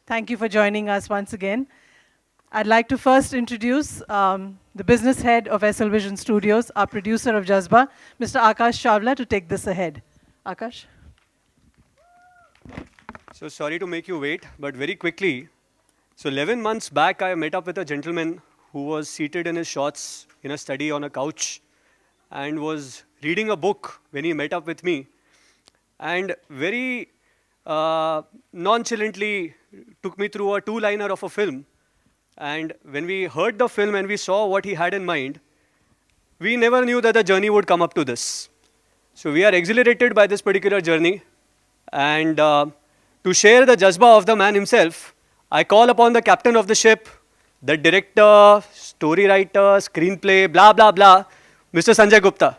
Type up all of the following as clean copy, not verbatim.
Thank you for joining us once again. I'd like to first introduce the business head of SL Vision Studios, our producer of Jazbaa, Mr. Akash Chawla, to take this ahead. Akash? So sorry to make you wait, but very quickly. So 11 months back, I met up with a gentleman who was seated in his shorts in a study on a couch and was reading a book when he met up with me. And very nonchalantly took me through a two-liner of a film. And when we heard the film and we saw what he had in mind, we never knew that the journey would come up to this. So we are exhilarated by this particular journey. And to share the Jazbaa of the man himself, I call upon the captain of the ship, the director, story writer, screenplay, blah, blah, blah, Mr. Sanjay Gupta.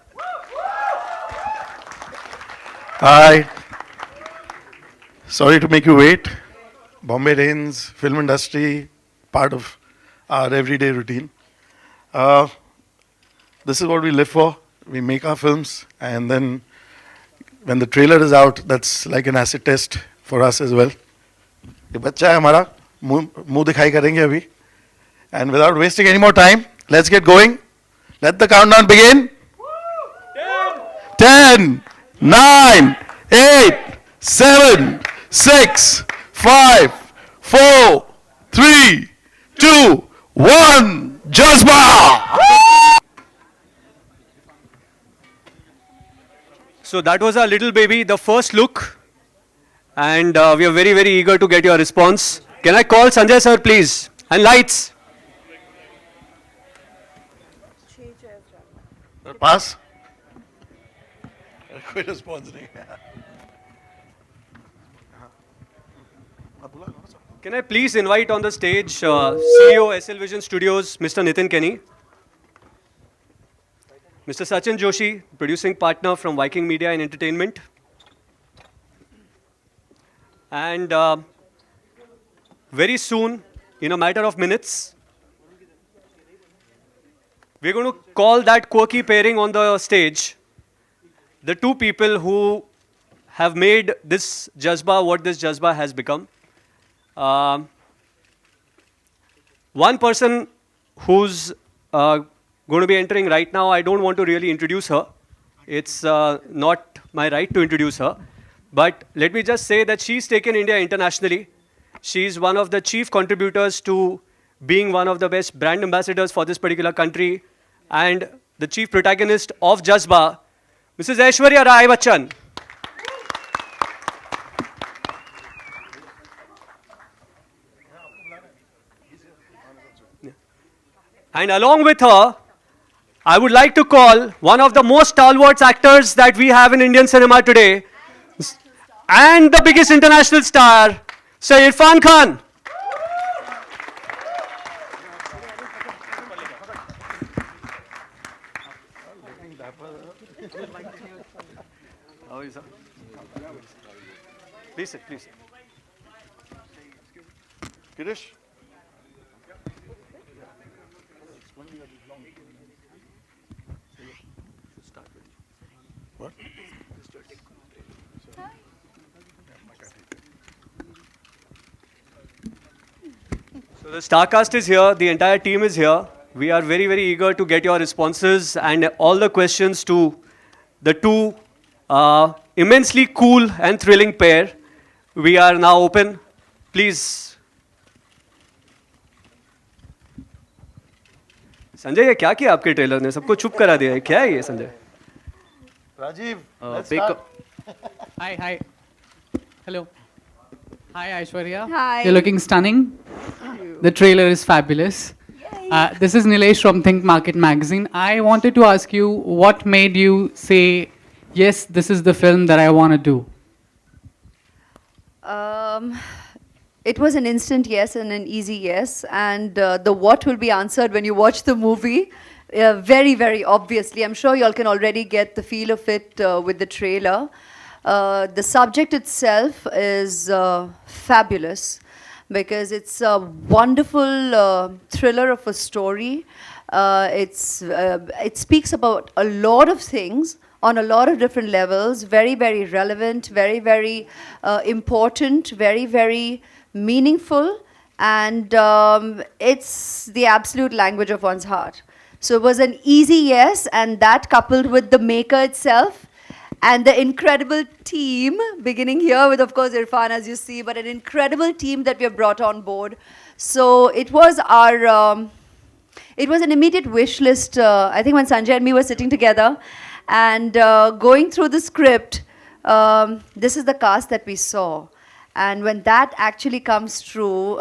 Hi. Sorry to make you wait. Bombay rains, film industry, part of our everyday routine. This is what we live for. We make our films, and then when the trailer is out, that's like an acid test for us as well. ये बच्चा है हमारा, मुंह दिखाई करेंगे अभी. And without wasting any more time, let's get going. Let the countdown begin. 10, 9, 8, 7, 6, 5, 4, 3, 2, 1, Jazbaa! So that was our little baby, the first look. And we are very, very eager to get your response. Can I call Sanjay sir, please? And lights. Pass. कोई response नहीं. Can I please invite on the stage CEO SL Vision Studios, Mr. Nitin Kenny, Mr. Sachin Joshi, producing partner from Viking Media and Entertainment, and very soon, in a matter of minutes, we're going to call that quirky pairing on the stage, the two people who have made this Jazbaa what this Jazbaa has become. One person who's going to be entering right now, I don't want to really introduce her. It's not my right to introduce her. But let me just say that she's taken India internationally. She's one of the chief contributors to being one of the best brand ambassadors for this particular country and the chief protagonist of Jazbaa, Mrs. Aishwarya Rai Bachchan. And along with her, I would like to call one of the most stalwart actors that we have in Indian cinema today, and the biggest international star, Sir Irrfan Khan. How is that? Please sit, please sit. Girish? What? So the star cast is here, the entire team is here. We are very, very eager to get your responses and all the questions to the two immensely cool and thrilling pair. We are now open. Please. Sanjay ये क्या किया आपके trailer ने सबको चुप करा दिया है क्या है ये Sanjay Rajiv, let's start. Hi. Hello. Hi, Aishwarya. Hi. You're looking stunning. The trailer is fabulous. This is Nilesh from Think Market Magazine. I wanted to ask you what made you say, yes, this is the film that I want to do? It was an instant yes and an easy yes. And the what will be answered when you watch the movie. Very, very obviously. I'm sure you all can already get the feel of it with the trailer. The subject itself is fabulous because it's a wonderful thriller of a story. It speaks about a lot of things on a lot of different levels, very, very relevant, very, very important, very, very meaningful, and it's the absolute language of one's heart. So it was an easy yes, and that coupled with the maker itself and the incredible team, beginning here with, of course, Irrfan, as you see, but an incredible team that we have brought on board. So it was our, it was an immediate wish list. I think when Sanjay and me were sitting together and going through the script, this is the cast that we saw. And when that actually comes true,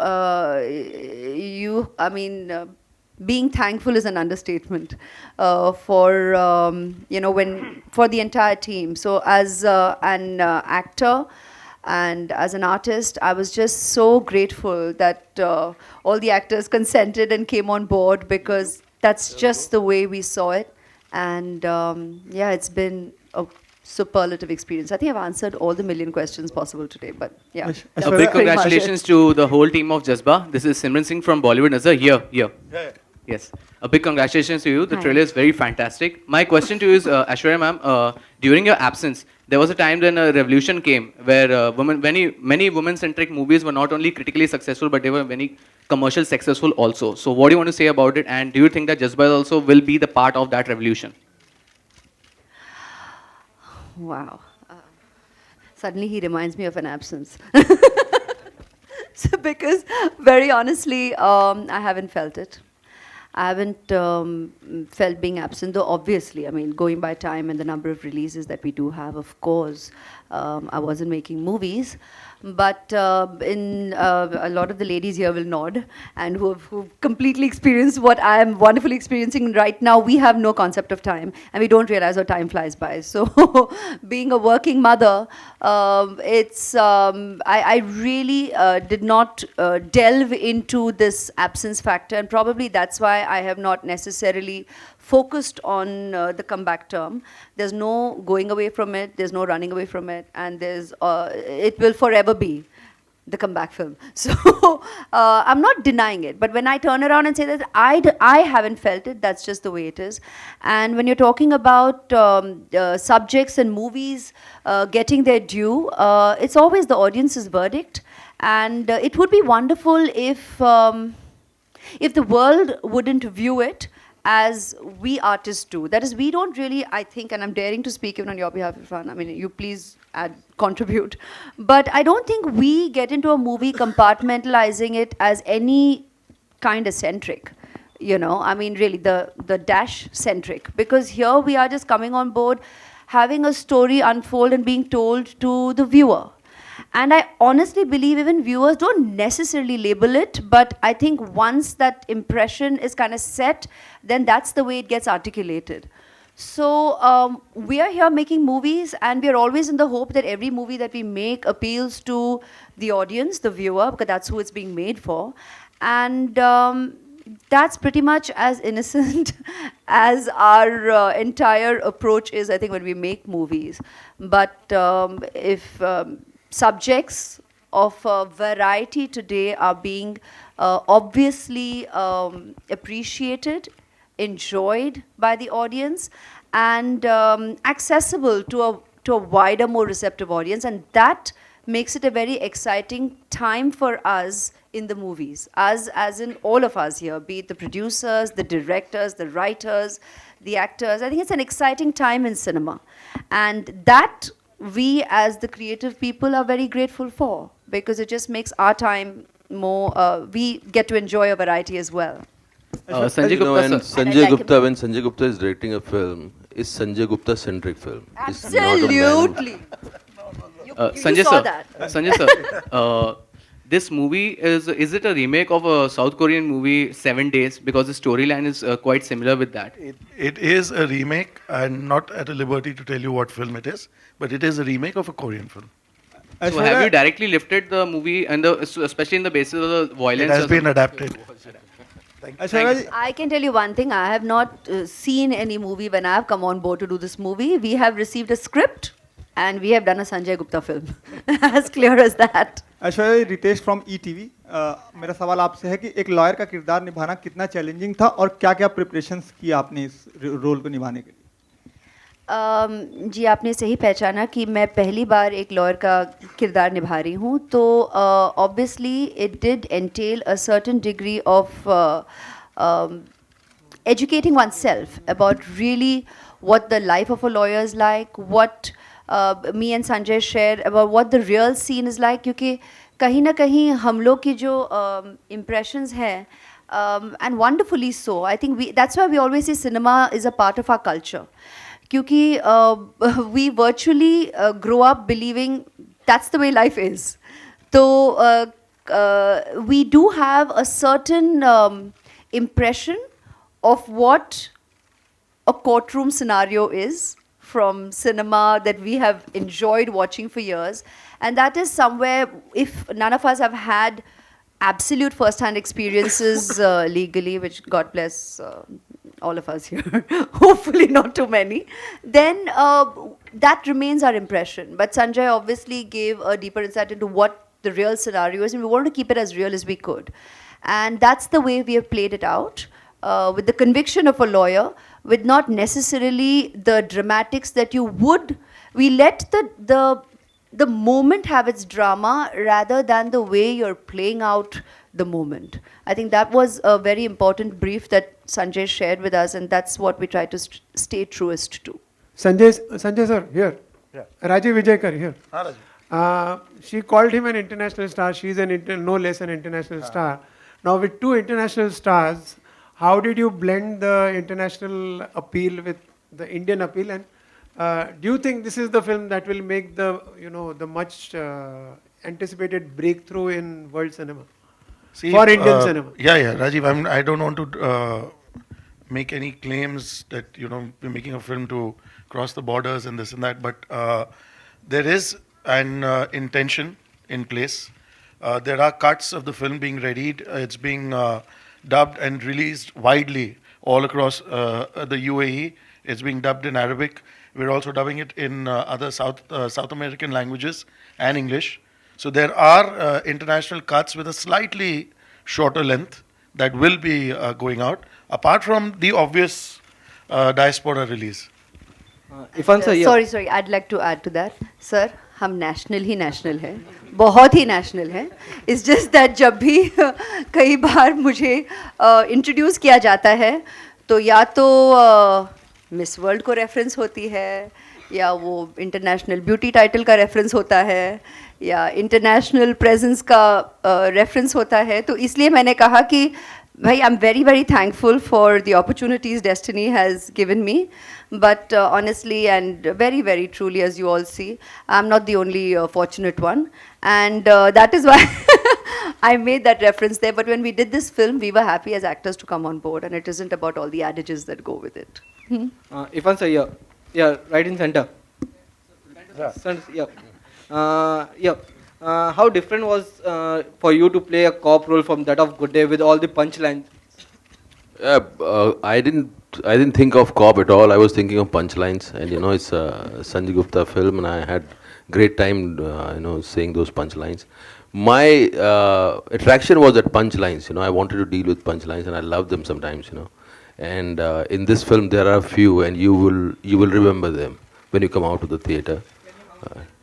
being thankful is an understatement for for the entire team. So as an actor and as an artist, I was just so grateful that all the actors consented and came on board, because that's just the way we saw it. And yeah, it's been a superlative experience. I think I've answered all the million questions possible today, but yeah. that's A big pretty much it. congratulations to the whole team of Jazbaa. This is Simran Singh from Bollywood. Here. Yes. A big congratulations to you. The Hi. trailer is very fantastic. My question to you is, Aishwarya ma'am, during your absence, there was a time when a revolution came where many women-centric movies were not only critically successful, but they were very commercial successful also. So what do you want to say about it? And do you think that Jazbaa also will be the part of that revolution? Wow. Suddenly he reminds me of an absence. So because, very honestly, I haven't felt it. I haven't felt being absent, though obviously, I mean, going by time and the number of releases that we do have, of course, I wasn't making movies. But a lot of the ladies here will nod, and who've completely experienced what I am wonderfully experiencing right now. We have no concept of time, and we don't realize how time flies by. So being a working mother, I really did not delve into this absence factor, and probably that's why I have not necessarily focused on the comeback term. There's no going away from it, there's no running away from it, and it will forever be the comeback film. So I'm not denying it, but when I turn around and say that I haven't felt it, that's just the way it is. And when you're talking about subjects and movies getting their due, it's always the audience's verdict, and it would be wonderful if the world wouldn't view it as we artists do. That is, we don't really, I think, and I'm daring to speak even on your behalf, Irrfan, I mean, you please contribute. But I don't think we get into a movie compartmentalizing it as any kind of centric. You know, I mean, really, the dash centric. Because here we are just coming on board, having a story unfold and being told to the viewer. And I honestly believe even viewers don't necessarily label it, but I think once that impression is kind of set, then that's the way it gets articulated. So we are here making movies, and we are always in the hope that every movie that we make appeals to the audience, the viewer, because that's who it's being made for. And that's pretty much as innocent as our entire approach is, I think, when we make movies. But if subjects of variety today are being obviously appreciated, enjoyed by the audience, and accessible to a wider, more receptive audience, and that makes it a very exciting time for us in the movies, as in all of us here, be it the producers, the directors, the writers, the actors. I think it's an exciting time in cinema, and that we as the creative people are very grateful for, because it just makes our time more, we get to enjoy a variety as well. Sanjay Gupta, sir. When Sanjay Gupta is directing a film, is Sanjay Gupta centric film. Absolutely. Sanjay saw sir, that. Sanjay sir, this movie is it a remake of a South Korean movie 7 Days? Because the storyline is quite similar with that. It is a remake. I'm not at a liberty to tell you what film it is, but it is a remake of a Korean film. So have you directly lifted the movie, and especially in the basis of the violence? It has been adapted. I can tell you one thing, I have not seen any movie when I have come on board to do this movie. We have received a script and we have done a Sanjay Gupta film. As clear as that. Aishwarya, Ritesh from ETV, मेरा सवाल आपसे है कि एक lawyer का किरदार निभाना कितना चैलेंजिंग था और क्या क्या प्रिपरेशंस की आपने इस रोल को निभाने के लिए? जी आपने सही पहचाना कि मैं पहली बार एक लॉयर का किरदार निभा रही हूँ, तो obviously it did entail a certain degree of educating oneself about really what the life of a lawyer is like, what me and Sanjay shared about what the real scene is like, क्योंकि कहीं ना कहीं हम लोग की जो impressions हैं, and wonderfully so, I think that's why we always say cinema is a part of our culture, क्योंकि we virtually grow up believing that's the way life is. So we do have a certain impression of what a courtroom scenario is from cinema that we have enjoyed watching for years, and that is somewhere, if none of us have had absolute first-hand experiences legally, which God bless all of us here, hopefully not too many, then that remains our impression. But Sanjay obviously gave a deeper insight into what the real scenario is, and we wanted to keep it as real as we could. And that's the way we have played it out, with the conviction of a lawyer, with not necessarily the dramatics that you would. We let the moment have its drama rather than the way you're playing out the moment. I think that was a very important brief that Sanjay shared with us, and that's what we try to stay truest to. Sanjay sir, here. Yeah. Rajiv Vijayakar, here. Rajiv. She called him an international star. She's no less an international star. Now with two international stars, how did you blend the international appeal with the Indian appeal? And do you think this is the film that will make the much anticipated breakthrough in world cinema? See, for Indian cinema. Yeah, Rajiv, I don't want to make any claims that, we're making a film to cross the borders and this and that, but there is an intention in place. There are cuts of the film being readied. It's being dubbed and released widely all across the UAE. It's being dubbed in Arabic. We're also dubbing it in other South American languages and English. So there are international cuts with a slightly shorter length that will be going out, apart from the obvious diaspora release. Irfan sir, Sorry, I'd like to add to that. Sir, हम national है, बहुत ही national है. It's just that जब भी कई बार मुझे introduce किया जाता है, तो या तो Miss World को reference होती है, या वो international beauty title का reference होता है, या international presence का reference होता है. तो इसलिए मैंने कहा कि भाई, I'm very, very thankful for the opportunities destiny has given me. But honestly and very, very truly, as you all see, I'm not the only fortunate one. And that is why I made that reference there. But when we did this film, we were happy as actors to come on board. And it isn't about all the adages that go with it. Irfan sir, yeah, right in center. Yeah. How different was for you to play a cop role from that of Good Day with all the punchlines? I didn't think of cop at all. I was thinking of punchlines, and it's a Sanjay Gupta film, and I had great time, saying those punchlines. My attraction was at punchlines. I wanted to deal with punchlines, and I love them sometimes. And in this film, there are a few, and you will remember them when you come out to the theater.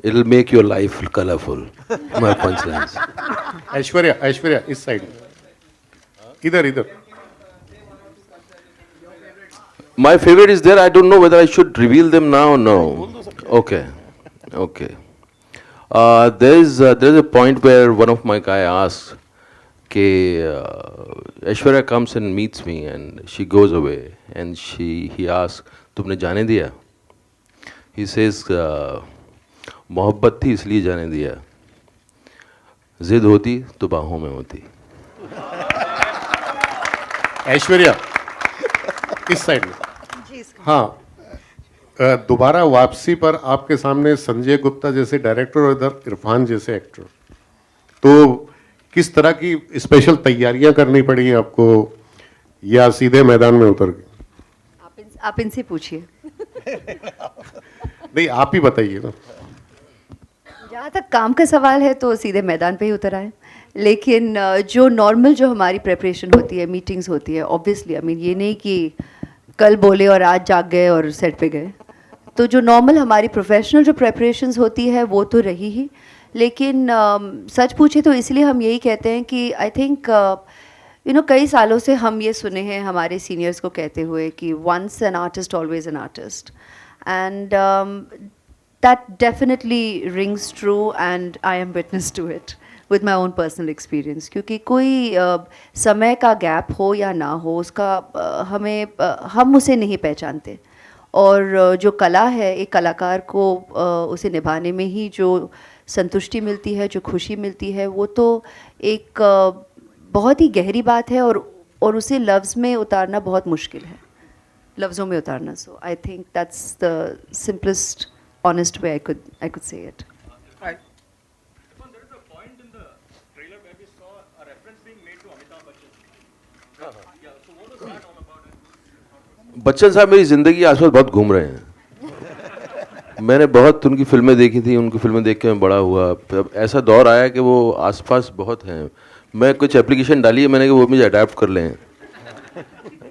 It'll make your life colorful. My punchlines. Aishwarya, इस side. इधर. My favorite is there. I don't know whether I should reveal them now or no. Okay. There's a point where one of my guy asks, Aishwarya comes and meets me, and she goes away, and he asks, तुमने जाने दिया? He says, मोहब्बत थी इसलिए जाने दिया, जिद होती तो बाहों में होती. ऐश्वर्या, इस साइड में. हाँ, दोबारा वापसी पर आपके सामने संजय गुप्ता जैसे डायरेक्टर और इधर इरफान जैसे एक्टर, तो किस तरह की स्पेशल तैयारियां करनी पड़ी आपको, या सीधे मैदान में उतर गए? आप इनसे पूछिए. नहीं, आप ही बताइए ना. जहाँ तक काम का सवाल है तो सीधे मैदान पे ही उतर आए, लेकिन जो नॉर्मल जो हमारी प्रेपरेशन होती है, मीटिंग्स होती है, ऑब्वियसली ये नहीं कि कल बोले और आज जाग गए और सेट पे गए. तो जो नॉर्मल हमारी प्रोफेशनल जो प्रेपरेशंस होती है वो तो रही ही, लेकिन सच पूछे तो इसलिए हम यही कहते हैं कि आई थिंक कई सालों से हम ये सुने हैं हमारे सीनियर्स को कहते हुए कि once an artist always an artist, and that definitely rings true and I am witness to it with my own personal experience, क्योंकि कोई समय का गैप हो या ना हो उसका हम उसे नहीं पहचानते, और जो कला है एक कलाकार को उसे निभाने में ही जो संतुष्टि मिलती है, जो खुशी मिलती है, वो तो एक बहुत ही गहरी बात है, और उसे लफ्ज़ में उतारना बहुत मुश्किल है, लफ्ज़ों में उतारना. So I think that's the simplest honest way I could say it. Bachchan साहब मेरी ज़िंदगी के आसपास बहुत घूम रहे हैं. मैंने बहुत उनकी फिल्में देखी थी, उनकी फिल्में देख के मैं बड़ा हुआ. अब ऐसा दौर आया कि वो आसपास बहुत हैं. मैं कुछ एप्लीकेशन डाली है मैंने कि वो मुझे अडैप्ट कर लें.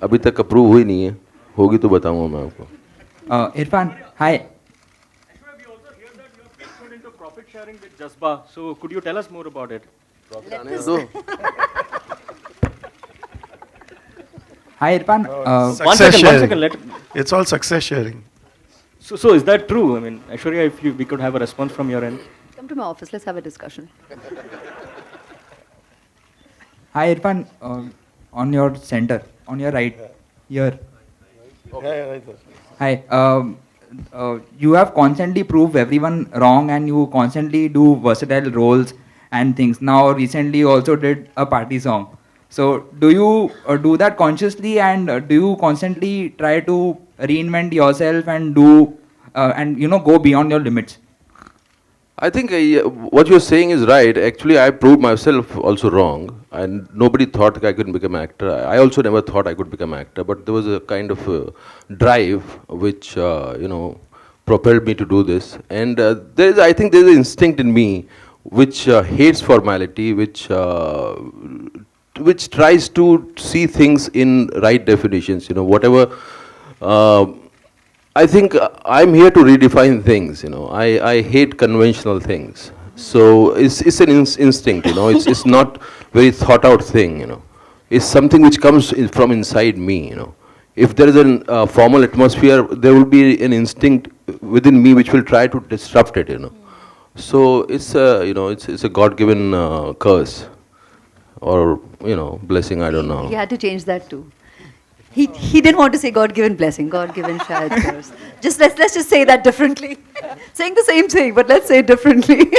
अभी तक अप्रूव हुई नहीं है, होगी तो बताऊंगा मैं आपको. Irfan, hi. We also hear that you have ventured into profit sharing with Jazbaa. So could you tell us more about it? Hi, Irfan. One second. It's all success sharing. So is that true? I mean, Aishwarya, if we could have a response from your end. Come to my office, let's have a discussion. Hi, Irfan. On your center, on your right, here. Hi. You have constantly proved everyone wrong, and you constantly do versatile roles and things. Now, recently, you also did a party song. So, do you do that consciously, and do you constantly try to reinvent yourself and do and go beyond your limits? I think what you're saying is right. Actually, I proved myself also wrong, and nobody thought I could become an actor. I also never thought I could become an actor, but there was a kind of drive which propelled me to do this. And I think there's an instinct in me which hates formality, which tries to see things in right definitions. Whatever. I think I'm here to redefine things. I hate conventional things. So it's an instinct. It's not very thought out thing. It's something which comes from inside me. If there is a formal atmosphere, there will be an instinct within me which will try to disrupt it. So it's a God-given curse, or blessing. I don't know. He had to change that too. He didn't want to say God-given blessing, God-given shayad curse. Let's just say that differently. Saying the same thing, but let's say it differently.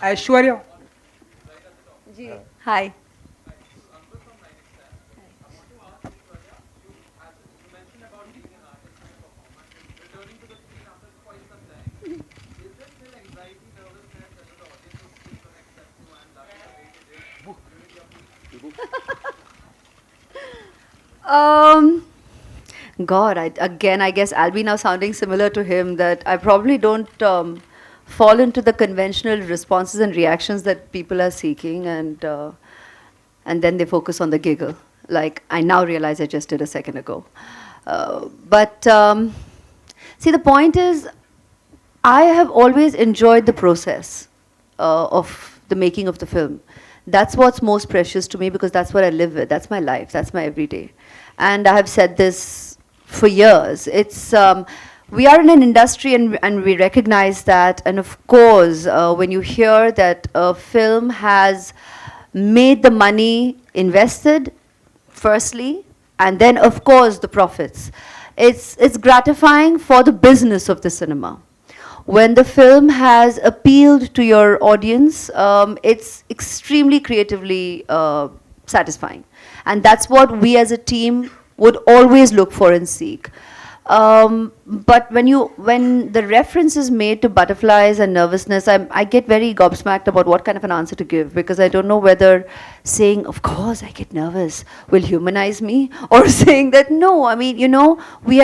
Aishwarya. Hi. God, I guess I'll be now sounding similar to him, that I probably don't fall into the conventional responses and reactions that people are seeking, and then they focus on the giggle, like I now realize I just did a second ago. But see, the point is, I have always enjoyed the process of the making of the film. That's what's most precious to me, because that's what I live with. That's my life. That's my everyday. And I have said this for years. It's we are in an industry, and we recognize that. And of course, when you hear that a film has made the money invested, firstly, and then of course the profits, it's gratifying for the business of the cinema. When the film has appealed to your audience, it's extremely creatively satisfying. And that's what we as a team would always look for and seek. But when the reference is made to butterflies and nervousness, I get very gobsmacked about what kind of an answer to give, because I don't know whether saying, of course I get nervous, will humanize me, or saying that, no, I mean, we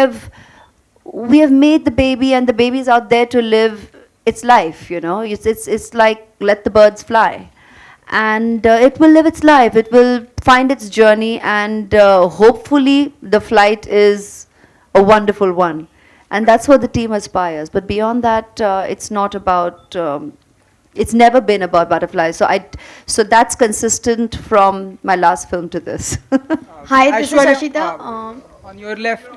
have made the baby, and the baby is out there to live its life, It's like, let the birds fly. And it will live its life. It will find its journey, and hopefully the flight is a wonderful one. And that's what the team aspires. But beyond that, it's not about, it's never been about butterflies. So that's consistent from my last film to this. Hi, this is Aishwarya, Ashita. on your left.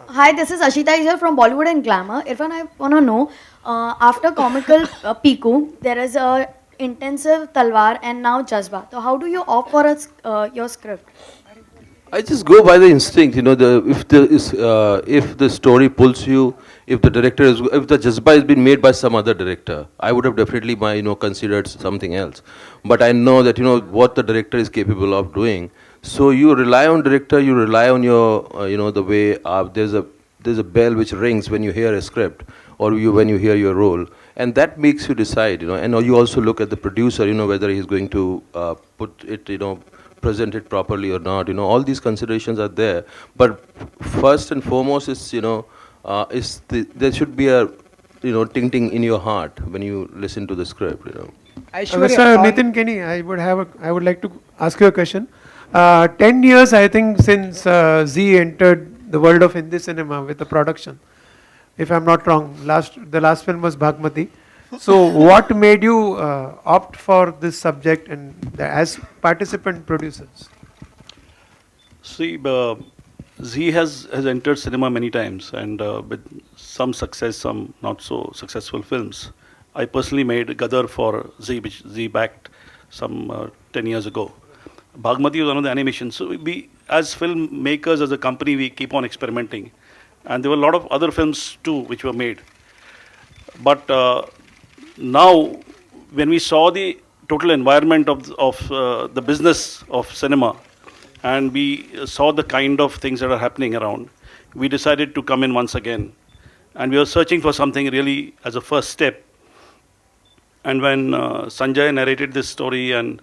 Hi, this is Ashita here from Bollywood and Glamour. Irfan, I want to know, after comical Piku, there is a intensive Talwar and now Jazbaa. So how do you opt for your script? I just go by the instinct, you know. If the story pulls you, if the Jazbaa has been made by some other director, I would have definitely, considered something else. But I know that what the director is capable of doing. So you rely on director, you rely on your, the way there's a bell which rings when you hear a script or when you hear your role, and that makes you decide, And you also look at the producer, whether he's going to put it, present it properly or not. All these considerations are there. But first and foremost is, there should be a, ting in your heart when you listen to the script. Aishwarya, Mr. Nitin Kenny, I would like to ask you a question. 10 years, I think, since Z entered the world of Hindi cinema with the production. If I'm not wrong, the last film was Bhagmati. So what made you opt for this subject and as participant producers? See, Z has entered cinema many times, and with some success, some not so successful films. I personally made Gadar for Z, which Z backed some 10 years ago. Bhagmati was one of the animations. So we, as filmmakers, as a company, we keep on experimenting. And there were a lot of other films too which were made. But now, when we saw the total environment of the business of cinema, and we saw the kind of things that are happening around, we decided to come in once again. And we were searching for something really as a first step. And when Sanjay narrated this story, and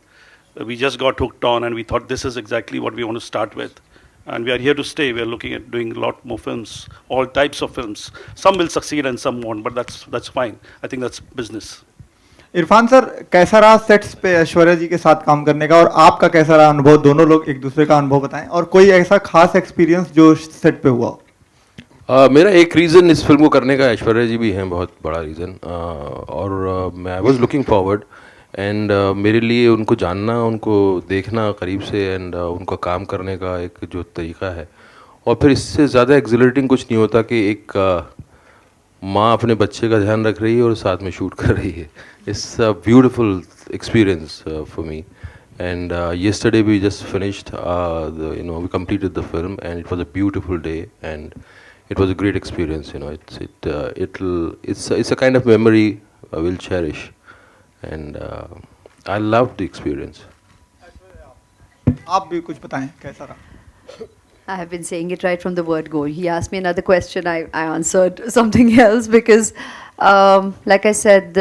we just got hooked on, and we thought this is exactly what we want to start with. And we are here to stay. We are looking at doing a lot more films, all types of films. Some will succeed and some won't, but that's fine. I think that's business. Irfan sir, कैसा रहा sets पे ऐश्वर्या जी के साथ काम करने का, और आपका कैसा रहा अनुभव? दोनों लोग एक दूसरे का अनुभव बताएं, और कोई ऐसा खास एक्सपीरियंस जो सेट पे हुआ? मेरा एक रीज़न इस फिल्म को करने का ऐश्वर्या जी भी हैं, बहुत बड़ा रीज़न, और मैं I was looking forward, and मेरे लिए उनको जानना, उनको देखना करीब से, एंड उनका काम करने का एक जो तरीका है, और फिर इससे ज़्यादा एक्सिलरेटिंग कुछ नहीं होता कि एक माँ अपने बच्चे का ध्यान रख रही है और साथ में शूट कर रही है. It's a beautiful experience for me. And yesterday we just finished, we completed the film, and it was a beautiful day, and it was a great experience. It's a kind of memory I will cherish, and I loved the experience. आप भी कुछ बताएं, कैसा रहा? I have been saying it right from the word go. He asked me another question, I answered something else because, like I said,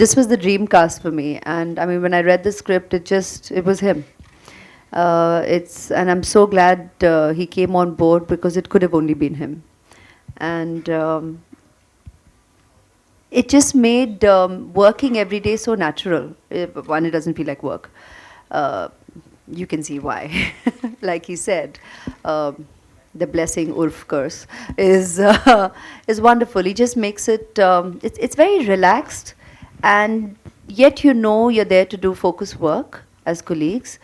this was the dream cast for me. And I mean, when I read the script, it was him. And I'm so glad he came on board because it could have only been him. And it just made working every day so natural. One, it doesn't feel like work. You can see why. Like he said, the blessing Urf curse is wonderful. He just makes it, it's very relaxed, and yet you're there to do focus work as colleagues.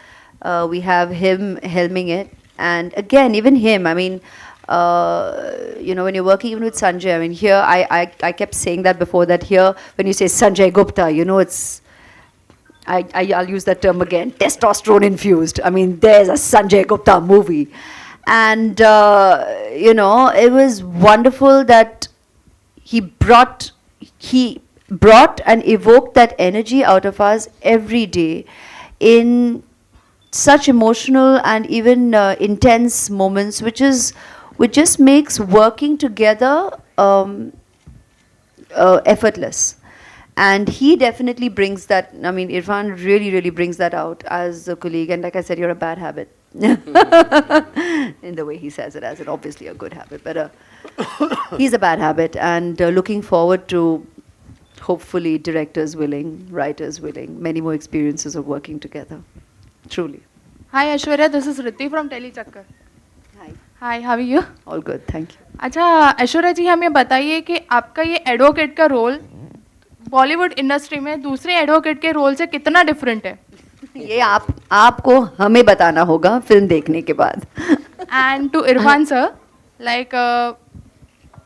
We have him helming it, and again, even him, I mean, when you're working even with Sanjay, I mean, here, I kept saying that before, that here, when you say Sanjay Gupta, it's, I'll use that term again, testosterone infused. I mean, there's a Sanjay Gupta movie. And, it was wonderful that he brought and evoked that energy out of us every day in such emotional and even intense moments, which just makes working together effortless. And he definitely brings that. I mean, Irfan really, really brings that out as a colleague. And like I said, you're a bad habit. In the way he says it, as it obviously a good habit. But he's a bad habit. And looking forward to, hopefully, directors willing, writers willing, many more experiences of working together. Truly. Hi, Aishwarya. This is Ritti from Telechakkar. Hi. Hi, how are you? All good, thank you. अच्छा ऐश्वर्या जी, हमें बताइए कि आपका ये advocate का role Bollywood industry में दूसरे advocate के रोल से कितना डिफरेंट है? ये आपको हमें बताना होगा फिल्म देखने के बाद. And to Irfan sir, like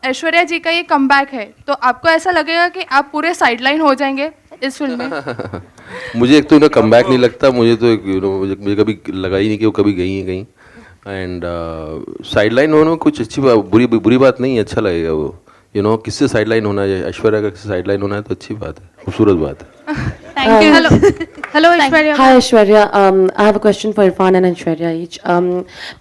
Aishwarya ji का ये कमबैक है, तो आपको ऐसा लगेगा कि आप पूरे साइडलाइन हो जाएंगे इस फिल्म में? मुझे एक तो उनका कमबैक नहीं लगता, मुझे तो मुझे कभी लगा ही नहीं कि वो कभी गई हैं कहीं. एंड साइडलाइन होना कुछ अच्छी बात, बुरी बात नहीं है, अच्छा लगेगा वो. किससे साइडलाइन होना है, ऐश्वर्या का किससे साइडलाइन होना है तो अच्छी बात है, खूबसूरत बात है. Thank you. Hello, Aishwarya. Hi, Aishwarya. I have a question for Irfan and Aishwarya each.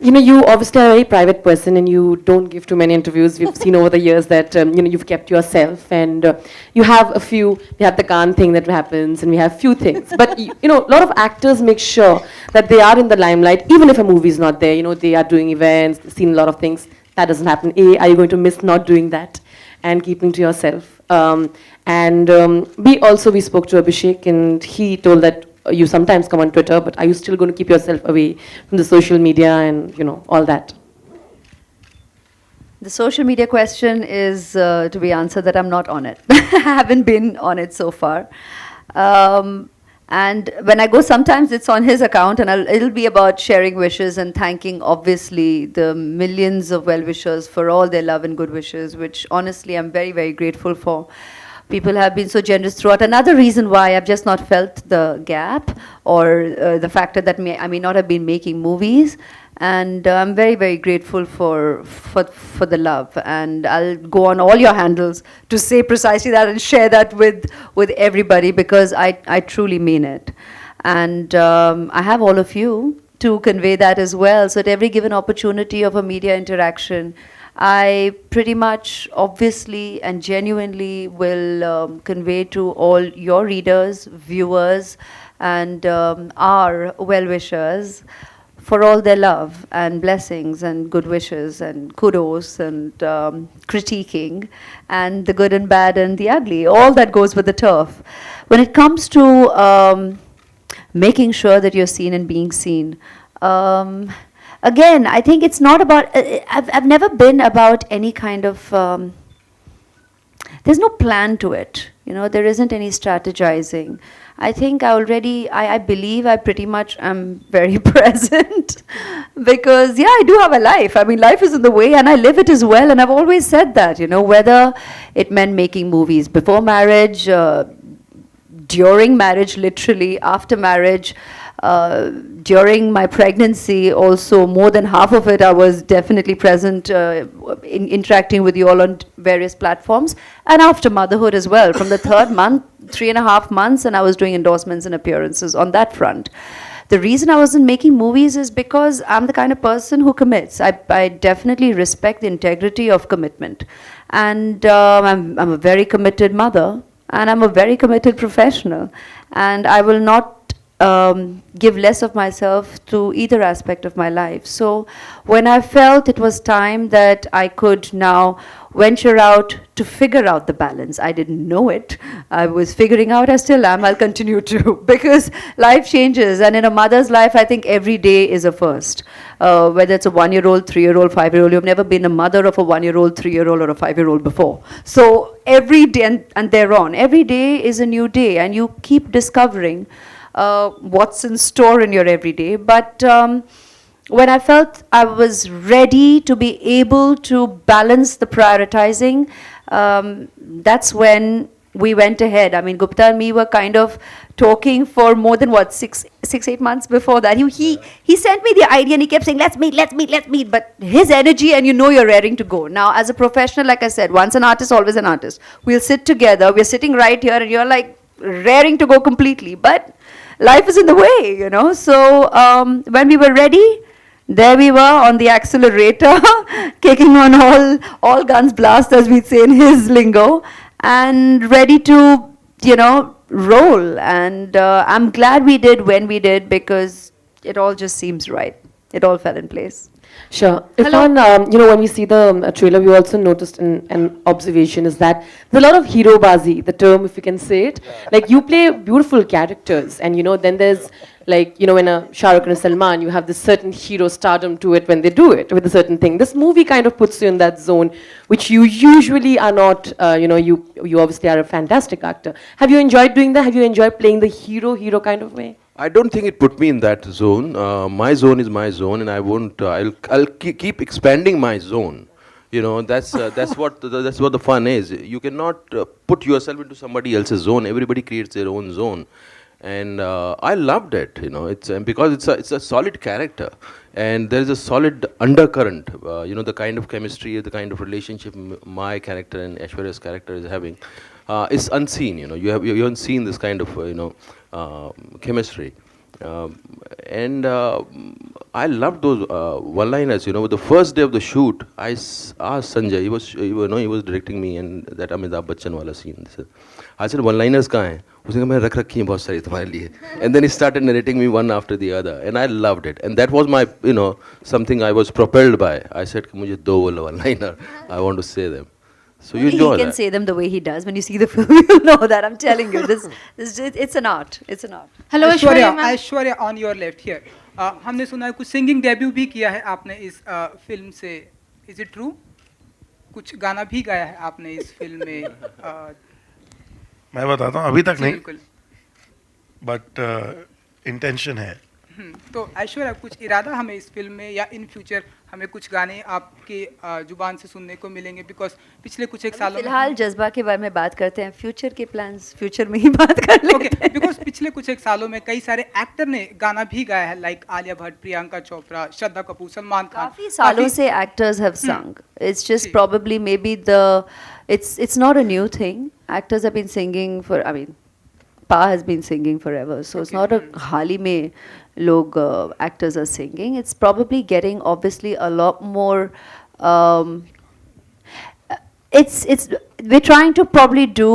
You obviously are a very private person and you don't give too many interviews. We've seen over the years that, you've kept yourself and you have we have the Khan thing that happens and we have few things. But, a lot of actors make sure that they are in the limelight, even if a movie is not there. They are doing events, seen a lot of things. That doesn't happen. Are you going to miss not doing that and keeping to yourself? We spoke to Abhishek and he told that you sometimes come on Twitter, but are you still going to keep yourself away from the social media and all that? The social media question is to be answered that I'm not on it. I haven't been on it so far. And when I go, sometimes it's on his account and it'll be about sharing wishes and thanking, obviously, the millions of well-wishers for all their love and good wishes, which honestly I'm very, very grateful for. People have been so generous throughout. Another reason why I've just not felt the gap or the factor that I may not have been making movies. And I'm very, very grateful for the love. And I'll go on all your handles to say precisely that and share that with everybody because I truly mean it. And I have all of you to convey that as well. So at every given opportunity of a media interaction, I pretty much obviously and genuinely will convey to all your readers, viewers, and our well-wishers for all their love and blessings and good wishes and kudos and critiquing and the good and bad and the ugly, all that goes with the turf. When it comes to making sure that you're seen and being seen, again, I think it's not about, I've never been about any kind of, there's no plan to it. There isn't any strategizing. I think I believe I pretty much am very present because, I do have a life. I mean, life is in the way and I live it as well. And I've always said that, whether it meant making movies before marriage, during marriage, literally, after marriage, during my pregnancy also, more than half of it I was definitely present interacting with you all on various platforms, and after motherhood as well, from the third month, 3.5 months, and I was doing endorsements and appearances on that front. The reason I wasn't making movies is because I'm the kind of person who commits. I definitely respect the integrity of commitment, and I'm a very committed mother, and I'm a very committed professional, and I will not give less of myself to either aspect of my life. So when I felt it was time that I could now venture out to figure out the balance, I didn't know it. I was figuring out, I still am, I'll continue to, because life changes, and in a mother's life, I think every day is a first. Whether it's a 1-year-old, 3-year-old, 5-year-old, you've never been a mother of a 1-year-old, 3-year-old, or a 5-year-old before. So every day, and thereon, every day is a new day, and you keep discovering what's in store in your everyday. But when I felt I was ready to be able to balance the prioritizing, that's when we went ahead. I mean, Gupta and me were kind of talking for more than 6-8 months before that. He sent me the idea and he kept saying, let's meet. But his energy, and you're raring to go. Now, as a professional, like I said, once an artist, always an artist. We'll sit together. We're sitting right here and you're like raring to go completely. But life is in the way, So when we were ready, there we were on the accelerator, kicking on all guns blast, as we'd say in his lingo, and ready to, roll. And I'm glad we did when we did, because it all just seems right. it all fell in place. Sure. Irfan, when we see the trailer, we also noticed an observation is that there's a lot of hero bazi, the term, if you can say it. Like, you play beautiful characters, and, then there's, when a Shah Rukh and a Salman, you have this certain hero stardom to it when they do it with a certain thing. This movie kind of puts you in that zone, which you usually are not, you obviously are a fantastic actor. Have you enjoyed doing that? Have you enjoyed playing the hero kind of way? I don't think it put me in that zone. My zone is my zone, and I won't. I'll keep expanding my zone. That's what the fun is. You cannot put yourself into somebody else's zone. Everybody creates their own zone, and I loved it. It's because it's a solid character, and there is a solid undercurrent. The kind of chemistry, the kind of relationship my character and Aishwarya's character is having. Is unseen. You haven't seen this kind of chemistry, and I loved those one-liners. The first day of the shoot, I asked Sanjay. He was directing me, and that Amitabh Bachchan wala scene. I said, one-liners kahan hai? उसने कहा मैं रख रखी हैं बहुत सारी तुम्हारे लिए. And then he started narrating me one after the other, and I loved it. And that was my something I was propelled by. I said कि मुझे दो one-liner. I want to say them. So you enjoy He can that. say them the way he does. When you see the film, you'll know that. I'm telling you, it's an art. It's an art. Hello, Aishwarya ma'am. Aishwarya, on your left here. हमने सुना है कुछ singing debut भी किया है आपने इस film से. Is it true? कुछ गाना भी गाया है आपने इस फिल्म में. मैं बताता हूँ, अभी तक नहीं, बट इंटेंशन है. तो ऐश्वर्या, कुछ इरादा हमें इस फिल्म में या इन फ्यूचर हमें कुछ गाने आपके जुबान से सुनने को मिलेंगे? बिकॉज पिछले कुछ एक सालों में फिलहाल जज्बा के बारे में बात करते हैं. फ्यूचर के प्लान्स फ्यूचर में ही बात कर लेते हैं. बिकॉज पिछले कुछ एक सालों में कई सारे एक्टर ने गाना भी गाया है, लाइक आलिया भट्ट, प्रियंका चोपड़ा, श्रद्धा कपूर, सलमान खान. काफी सालों से actors have sung. It's just probably maybe it's not a new thing. Actors have been singing for, Pa has been singing forever, so it's not a हाल ही में लोग actors are singing. It's probably getting obviously a lot more. We're trying to probably do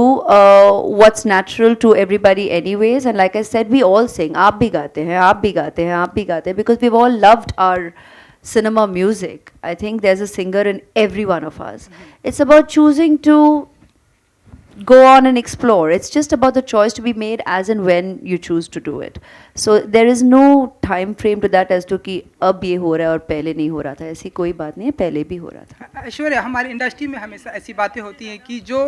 what's natural to everybody anyways, and like I said, we all sing. आप भी गाते हैं, आप भी गाते हैं, आप भी गाते हैं, because we've all loved our cinema music. I think there's a singer in every one of us. It's about choosing to go on and explore. It's just about the choice to be made as and when you choose to do it. So there is no time frame to that as to कि अब ये हो रहा है और पहले नहीं हो रहा था. ऐसी कोई बात नहीं है, पहले भी हो रहा था. ऐश्वर्या, हमारी इंडस्ट्री में हमेशा ऐसी बातें होती हैं कि जो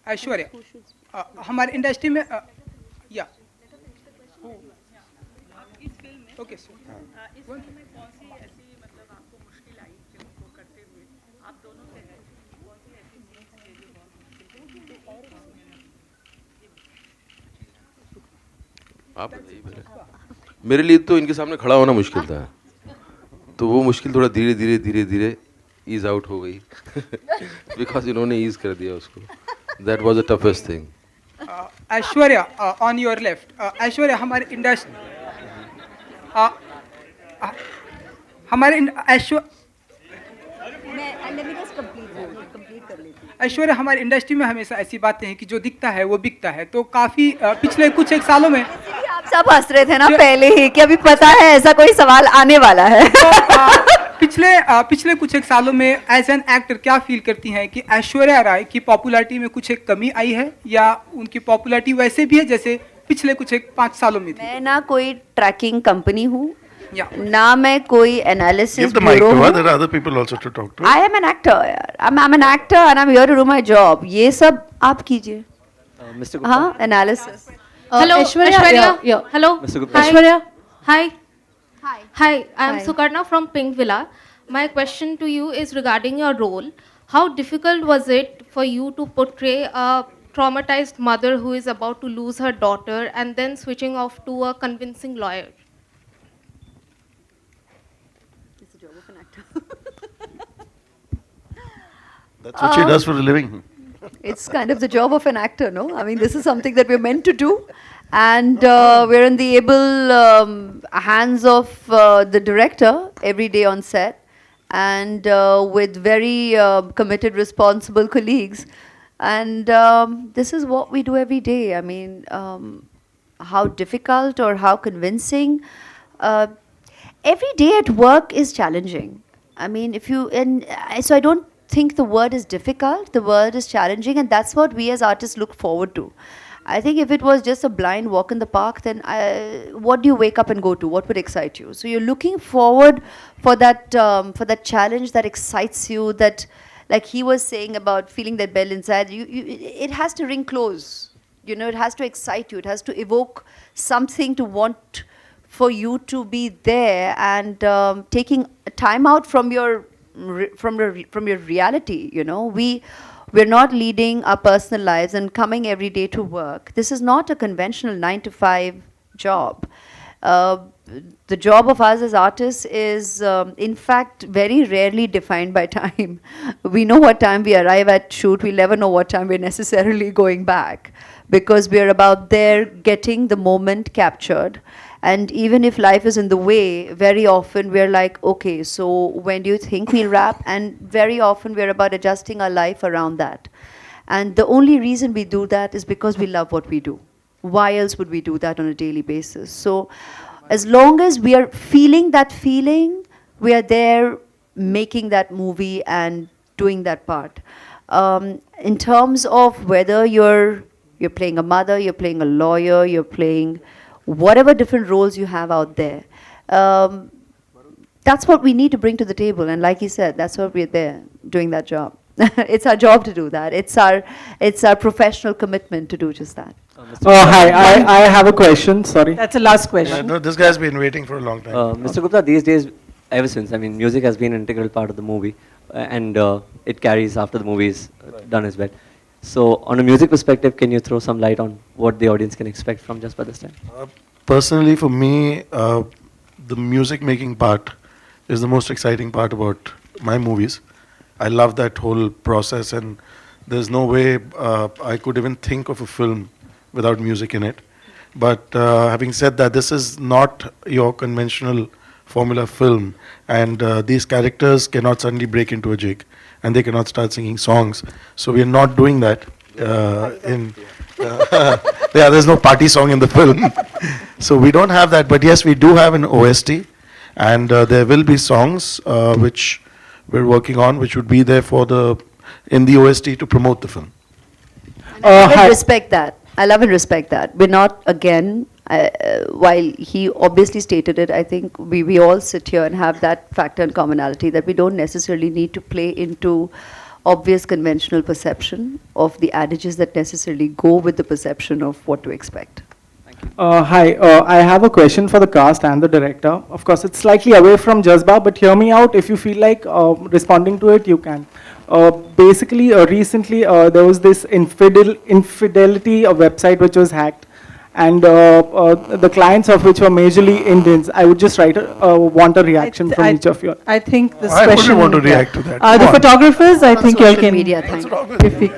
ऐश्वर्या हमारी इंडस्ट्री में या ओके आप बताइए पहले. मेरे लिए तो इनके सामने खड़ा होना मुश्किल था, तो वो मुश्किल थोड़ा धीरे धीरे ईज आउट हो गई बिकॉज इन्होंने ईज कर दिया उसको. That was the toughest thing. Aishwarya, on your left. Aishwarya, हमारे इंडस्ट्री ऐश्वर्या, हमारी इंडस्ट्री में हमेशा ऐसी बातें हैं कि जो दिखता है वो बिकता है. तो काफी पिछले कुछ एक सालों में आप सब हंस रहे थे ना पहले ही कि अभी पता है ऐसा कोई सवाल आने वाला है. पिछले कुछ एक सालों में एज एन एक्टर क्या फील करती हैं कि ऐश्वर्या राय की पॉपुलैरिटी में कुछ एक कमी आई है, या उनकी पॉपुलैरिटी वैसे भी है जैसे पिछले कुछ एक 5 सालों में थी? मैं ना कोई ट्रैकिंग कंपनी हूँ, ना मैं कोई एनालिसिस ब्यूरो हूँ. There are other people also to talk to. I am an actor, यार. I'm an actor and I'm here to do my job. ये सब आप कीजिए. हाँ, analysis. Hello, Aishwarya. Hello. Aishwarya. Hi. Hi. I am Sukarna from Pink Villa. My question to you is regarding your role. How difficult was it for you to portray a traumatized mother who is about to lose her daughter and then switching off to a convincing lawyer? It's the job of an actor. That's what she does for a living. It's kind of the job of an actor, no? I mean, this is something that we're meant to do. And we're in the able hands of the director every day on set, and with very committed, responsible colleagues. And this is what we do every day. I mean, how difficult or how convincing, Uh, every day at work is challenging. I mean, so I don't think the word is difficult, the word is challenging, and that's what we as artists look forward to. I think if it was just a blind walk in the park, then what do you wake up and go to? What would excite you? So you're looking forward for that challenge that excites you, that, like he was saying about feeling that bell inside, it has to ring close. You know, it has to excite you. It has to evoke something to want for you to be there, and taking time out from your reality. You know, we're not leading our personal lives and coming every day to work. This is not a conventional 9 to 5 job. The job of us as artists is, in fact, very rarely defined by time. We know what time we arrive at shoot. We never know what time we're necessarily going back, because we're about there getting the moment captured. And even if life is in the way, very often we're like, okay, so when do you think we'll wrap? And very often we're about adjusting our life around that. And the only reason we do that is because we love what we do. Why else would we do that on a daily basis? So as long as we are feeling that feeling, we are there making that movie and doing that part. In terms of whether you're playing a mother, you're playing a lawyer, you're playing whatever different roles you have out there, that's what we need to bring to the table. And like he said, that's what we're there doing, that job. It's our job to do that. It's our professional commitment to do just that. Hi, I have a question. Sorry. That's the last question. No, this guy's been waiting for a long time. Mr. Gupta, these days, ever since, I mean, music has been an integral part of the movie, and it carries after the movie is done as well. So, on a music perspective, can you throw some light on what the audience can expect from Jazbaa this time? Personally, for me, the music making part is the most exciting part about my movies. I love that whole process, and there's no way I could even think of a film without music in it. But having said that, this is not your conventional formula film, and these characters cannot suddenly break into a jig, and they cannot start singing songs. So we are not doing that. Yeah, there's no party song in the film. So we don't have that, but yes, we do have an OST, and there will be songs which we're working on, which would be there in the OST to promote the film. I respect that. I love and respect that. We're not, again, while he obviously stated it, I think we all sit here and have that factor and commonality that we don't necessarily need to play into obvious conventional perception of the adages that necessarily go with the perception of what to expect. Hi, I have a question for the cast and the director. Of course, it's slightly away from Jazbaa, but hear me out. If you feel like responding to it, you can. Basically, recently there was this infidelity website which was hacked, and the clients of which were majorly Indians. I would just want a reaction from each of you. I think this Why would question. you want to react to that? The Come on. photographers, I On think you all social can. media, If we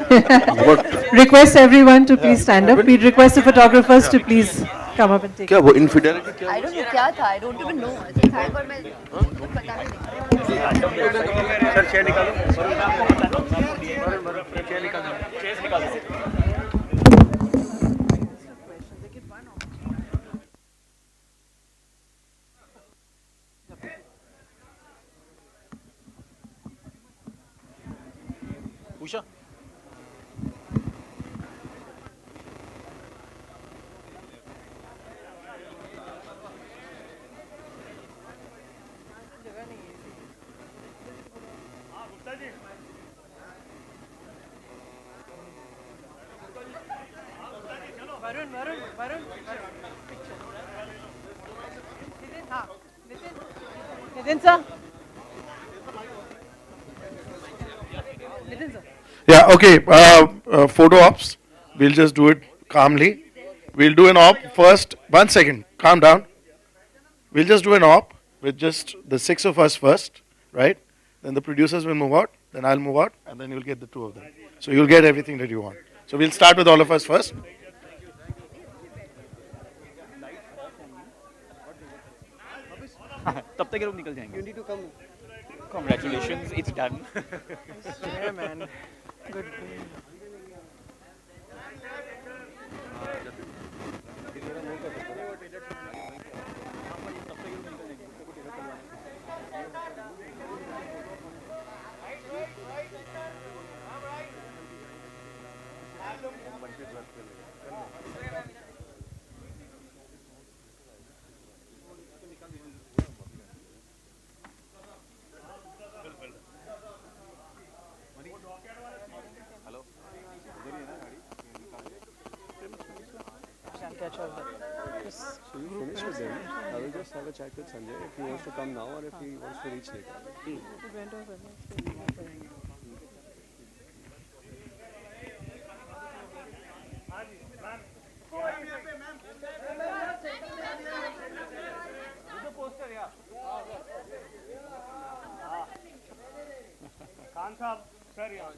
request everyone to please stand up. We'd request the photographers to please come up and take. क्या वो infidelity क्या? I don't know क्या था. I don't even know. Thank God मैं कुछ पता नहीं. Sir chair निकालो चेयर निकालो Usha Nitin sir. Yeah, okay. Photo ops. We'll just do it calmly. We'll do an op first. 1 second. Calm down. We'll just do an op with just the 6 of us first, right? Then the producers will move out. Then I'll move out, and then you'll get the 2 of them. So you'll get everything that you want. So we'll start with all of us first. तब तक ये लोग निकल जाएंगे. You need to come. Congratulations, it's done. Yeah, man. Good. catch all that. Just So you finish with him. I will just have a chat with Sanjay if he wants to come now or if he wants to reach later. It went over. Khan साहब sir यहाँ